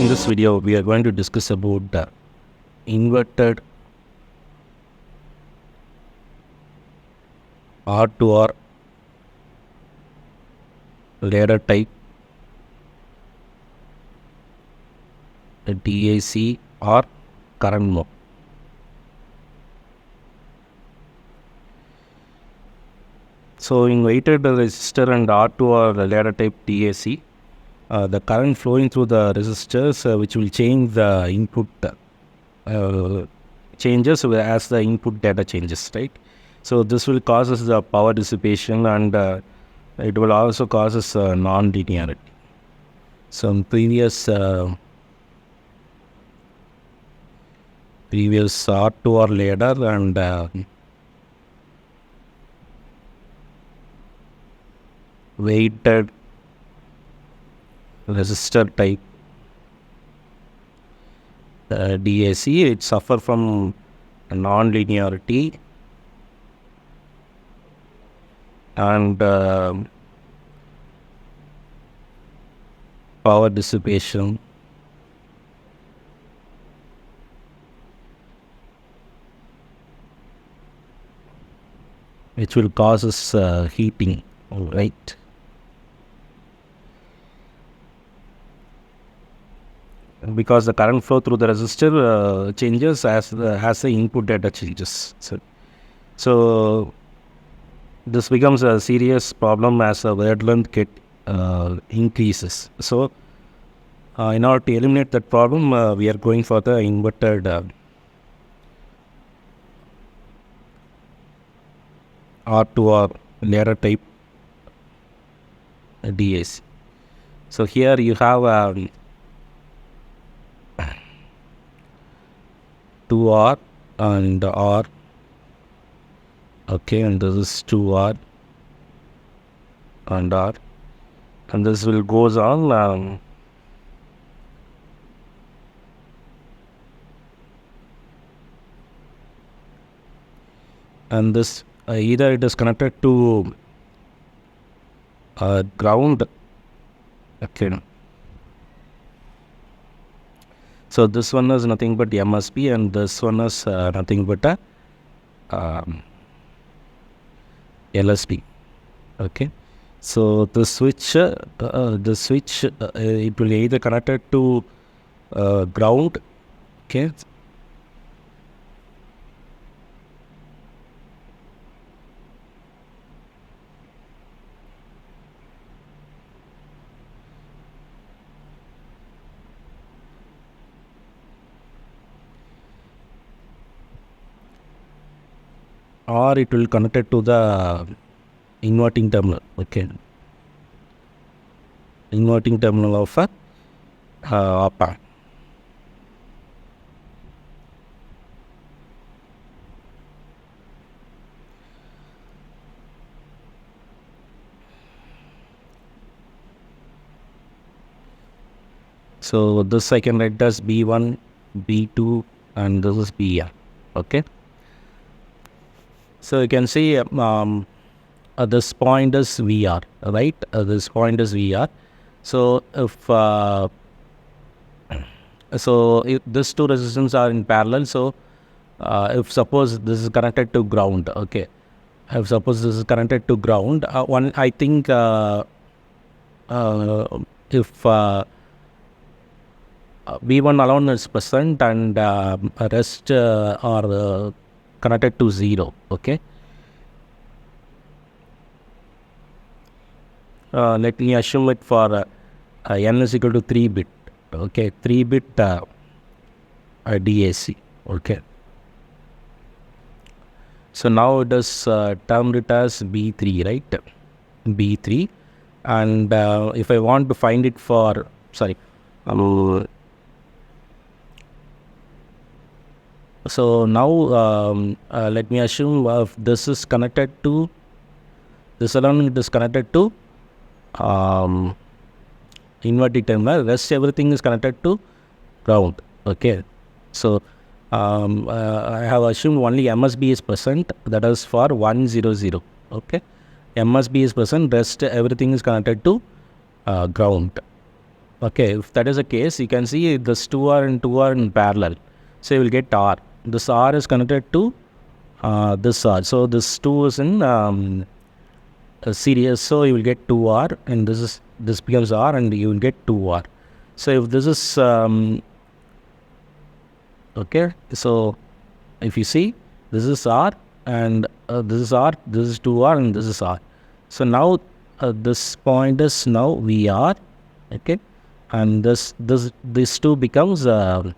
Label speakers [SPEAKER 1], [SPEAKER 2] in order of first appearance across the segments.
[SPEAKER 1] in this video, we are going to discuss about the inverted R-2R ladder type DAC or current mode. So in weighted resistor and R-2R ladder type DAC, the current flowing through the resistors which will change the input changes as the input data changes, right? So this will causes the power dissipation, and it will also causes non-linearity. Some previous R-2R ladder and weighted resistor type DAC, it suffer from non-linearity and power dissipation. Which will causes heating, right? Because the current flow through the resistor changes as the input data changes. So this becomes a serious problem as the wave length increases. So in order to eliminate that problem, we are going for the inverted R-2R ladder type DAC. So here you have 2R and R, okay, and this is 2R and R, and this will goes on and this either it is connected to ground, okay. So this one is nothing but MSB, and this one is nothing but LSB. Okay. So the switch, it will either connected to ground, okay, or it will connected to the inverting terminal, okay, inverting terminal of a op-amp. So this I can write as B1, B2, and this is BR, okay. So you can see this point is VR, right? This point is VR. So if if these two resistors are in parallel, so if suppose this is connected to ground, okay. If suppose this is connected to ground, one I think if V1 alone is present and rest are connected to 0, okay. Let me assume it for n is equal to 3 bit, okay, 3 bit DAC, okay. So now it is termed it as B3, right? B3, and if I want to find it for, so now let me assume if this is connected to, this alone it is connected to inverting terminal, rest everything is connected to ground, okay. So I have assumed only MSB is present, that is for 100, okay. MSB is present, rest everything is connected to ground. Okay, if that is the case, you can see this 2R and 2R in parallel. So you will get R. This R is connected to this R. So this 2 is in a series. So you will get 2R, and this becomes R, and you will get 2R. So if this is okay, so if you see, this is R, and this is R, this is 2R, and this is R. So now this point is now VR, okay, and this 2 becomes R,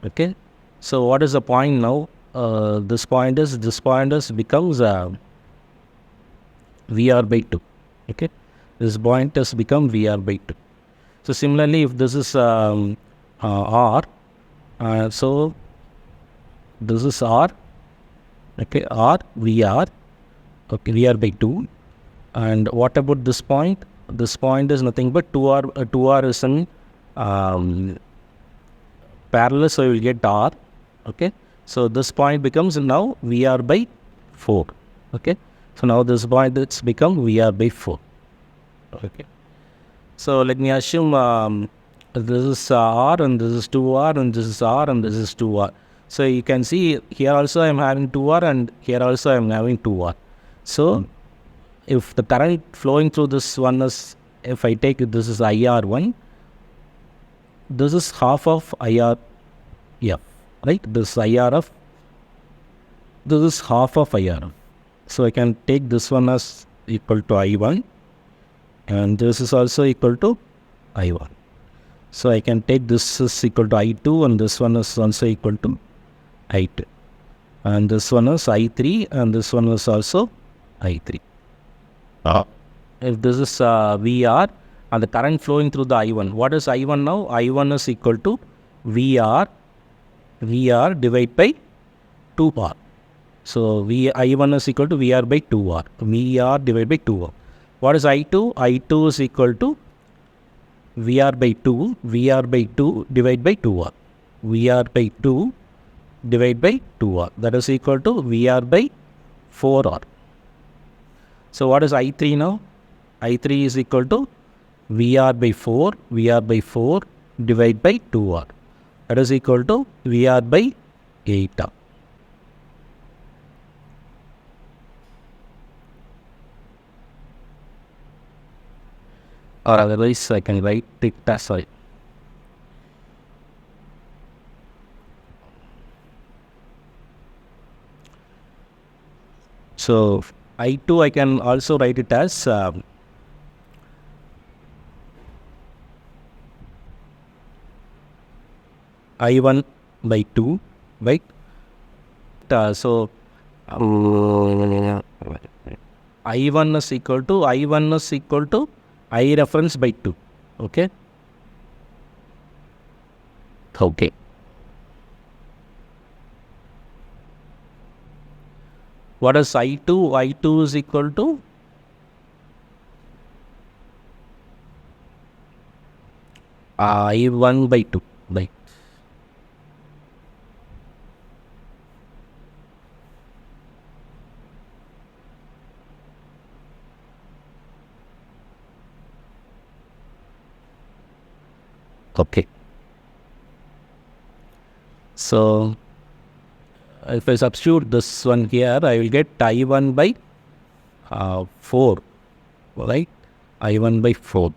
[SPEAKER 1] okay. So what is the point now? This point is becomes VR by 2, okay. This point has become VR by 2. So similarly, if this is R, so this is R, okay, R, VR, okay, VR by 2. And what about this point? This point is nothing but 2R, 2R is in parallel, so you will get R, okay. So this point becomes now VR by 4, okay. So now this point it's become VR by 4, okay. So let me assume this is R, and this is 2R, and this is R, and this is 2R. So you can see here also I am having 2R, and here also I am having 2R. So if the current flowing through this one is, if I take this is IR1, this is half of IRF, right? This IRF, this is half of IRF. So I can take this one as equal to I1, and this is also equal to I1. So I can take this is equal to I2, and this one is also equal to I2. And this one is I3, and this one is also I3. If this is VR, and the current flowing through the I1, what is I1 now? I1 is equal to VR divided by 2R. So I1 is equal to VR by 2R. VR divided by 2R. What is I2? I2 is equal to VR by 2 divided by 2R. VR by 2 divided by 2R. That is equal to VR by 4R. So what is I3 now? I3 is equal to VR by 4 divided by 2R. That is equal to VR by 8R. Or otherwise I can write it as I. So I2 I can also write it as I1 by 2, right? So I1 is equal to I reference by 2, okay? Okay. What is I2? I2 is equal to I1 by 2, right? Okay. So if I substitute this one here, I will get I1 by 4, right? I1 by 4.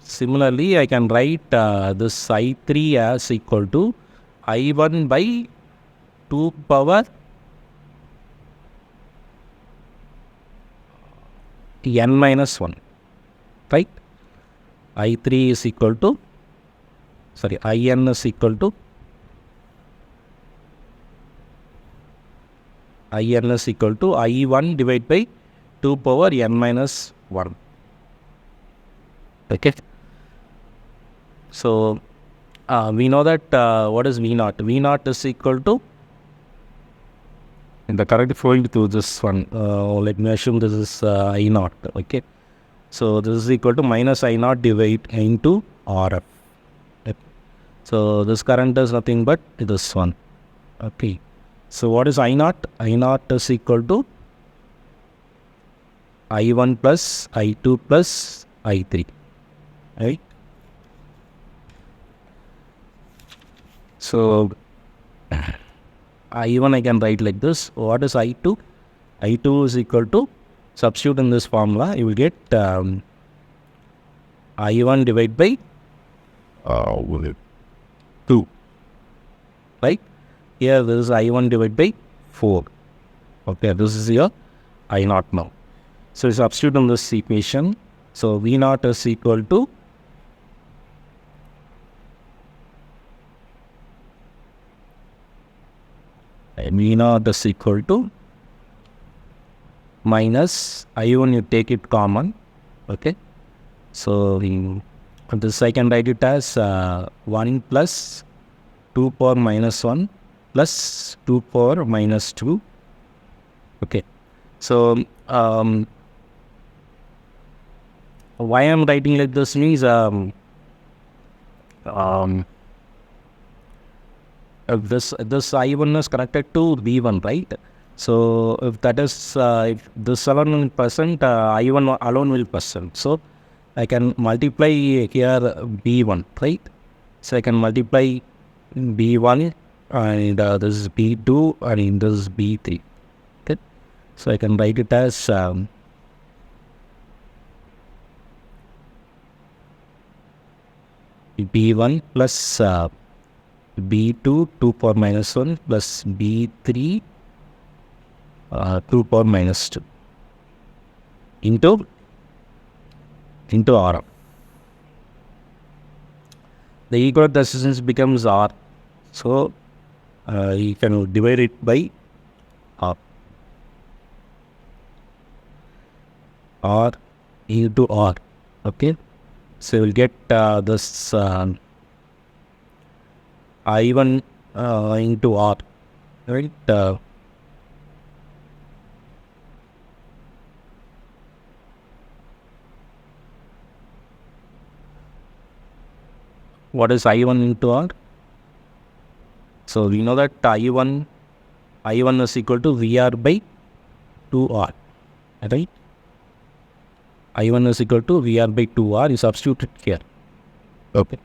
[SPEAKER 1] Similarly, I can write this I3 as equal to I1 by 2 power n minus 1, right? I3 is equal to, In is equal to I1 divided by 2 power n minus 1. Okay. So we know that what is V0? V0 is equal to the current flowing through this one. Let me assume this is I0. Okay. So this is equal to minus I0 divided into RF. Okay. So this current is nothing but this one. Okay. So what is I naught? I naught is equal to I1 plus I2 plus I3, right? So I1 I can write like this. What is I2? I2 is equal to, substitute in this formula, you will get I1 divided by 2, right? Here this is I1 divided by 4. Okay, this is your I naught now. So substitute in this equation. So V naught is equal to V naught is equal to minus I1, you take it common. Okay. So this I can write it as 1 plus 2 power minus 1 plus 2 power minus 2. Okay. So why I'm writing like this means if this I1 is connected to V1, right? So if that is if this alone will percent, I1 alone will percent. So I can multiply here B1, right? So I can multiply B1 and this is B2 and this is B3. Okay. So I can write it as B1 plus B2 2 power minus 1 plus B3 2 power minus 2 into R. The equivalent resistance becomes R. So you can divide it by R into R. Okay. So you will get this I1 into R, right? What is I1 into R? So we know that I1 is equal to VR by 2R, right? I1 is equal to VR by 2R. You substitute it here. Okay.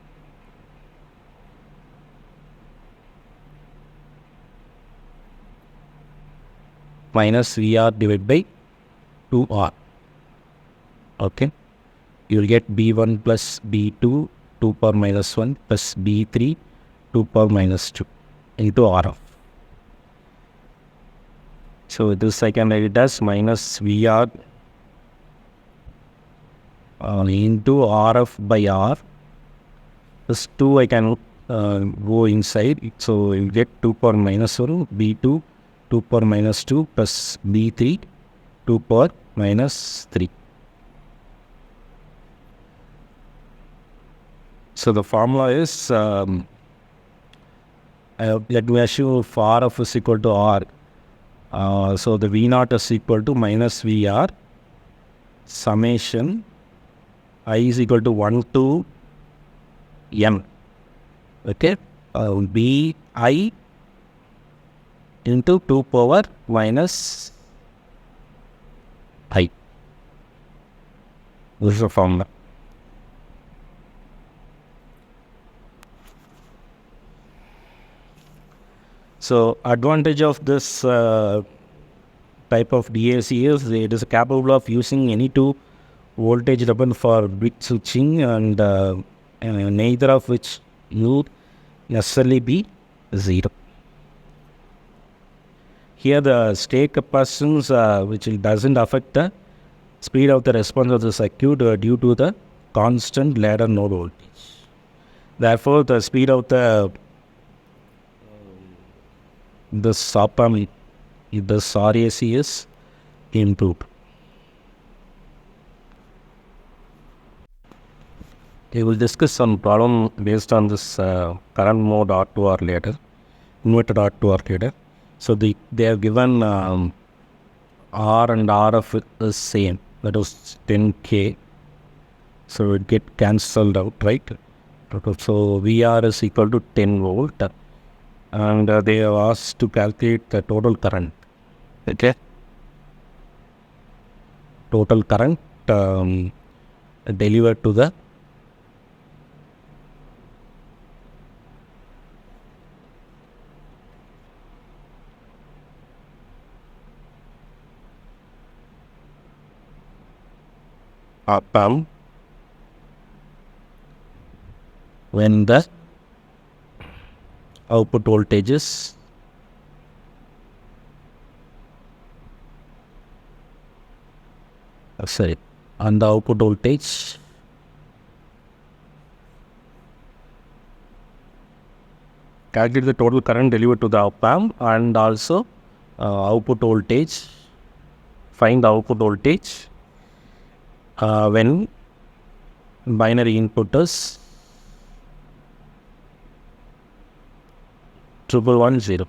[SPEAKER 1] Minus VR divided by 2R. Okay. You will get B1 plus B2 2 power minus 1 plus B3 2 power minus 2 into R. So this I can write it as minus VR into RF by R. This 2 I can go inside. So you get 2 power minus 1 B2 2 power minus 2 plus B3 2 power minus 3. So the formula is let me assume if RF is equal to R. So the V naught is equal to minus VR summation I is equal to 1 to M. Okay. B I into 2 power minus I. This is the formula. So advantage of this type of DAC is it is capable of using any two voltage level for bit switching and neither of which would necessarily be 0. Here the state capacitance which doesn't affect the speed of the response of the circuit due to the constant ladder node voltage. Therefore the speed of the this op-amp, this RAC is improved. We will discuss some problem based on this current mode R-2R later, inverted R-2R later. So they have given R and RF is same, that was 10K. So it get cancelled out, right? So VR is equal to 10 volt. and they have asked to calculate the total current. Okay, total current delivered to the op-amp when the output voltage is on the output voltage calculate the total current delivered to the op-amp and also output voltage, find the output voltage when binary input is 1110.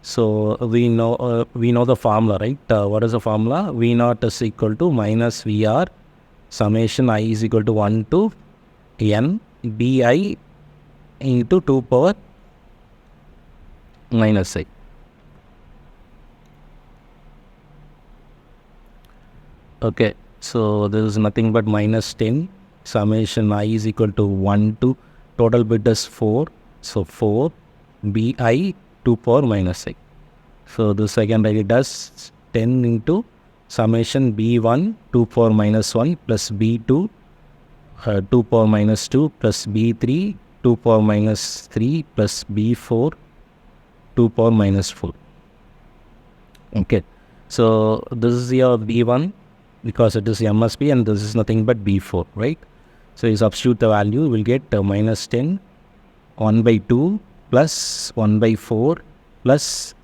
[SPEAKER 1] So we know the formula, right? What is the formula? V naught is equal to minus VR summation I is equal to 1 to n bi into 2 power minus I. Okay, so this is nothing but minus 10 summation I is equal to 1 to total bit is 4. So 4 bi 2 power minus I. So this I can write it as 10 into summation b1 2 power minus 1 plus b2 2 power minus 2 plus b3 2 power minus 3 plus b4 2 power minus 4. Okay, so this is your b1 because it is MSB and this is nothing but b4, right? So you substitute the value, you will get minus 10 1 by 2 plus 1 by 4 plus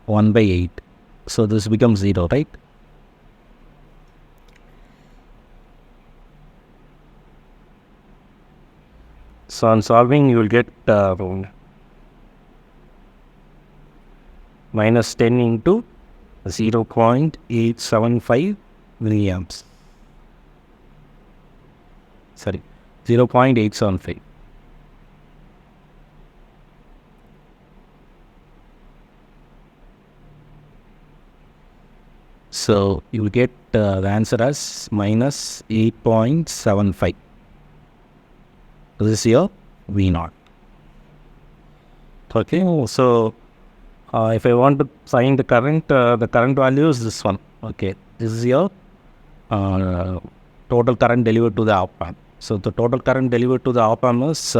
[SPEAKER 1] 1 by 8. So this becomes 0, right? So on solving you will get minus 10 into 0.875 milliamps. 0.875. So you will get the answer as minus 8.75. This is your V naught. Okay, so if I want to find the current value is this one. Okay, this is your total current delivered to the op-amp. So the total current delivered to the op-amp is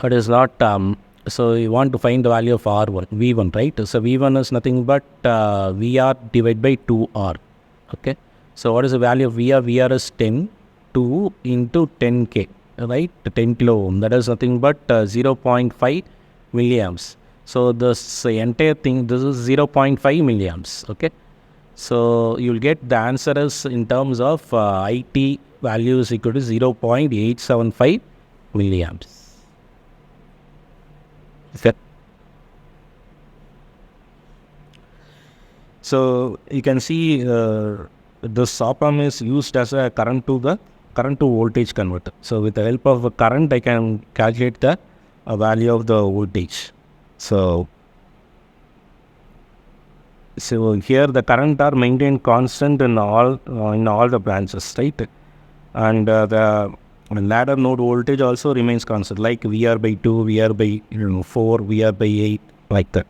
[SPEAKER 1] it is not so you want to find the value of R1 V1, right? So V1 is nothing but VR divided by 2R. Okay, so what is the value of VR? VR is 10 2 into 10k, right? 10 kilo ohm, that is nothing but 0.5 milliamps. So this entire thing, this is 0.5 milliamps. Okay, so you will get the answer is in terms of IT value is equal to 0.875 milliamps. Okay. So you can see this op-amp is used as a current to voltage converter. So with the help of a current, I can calculate the value of the voltage. So here the current are maintained constant in all the branches, right? And the ladder node voltage also remains constant, like VR by 2, VR by 4, VR by 8, like that.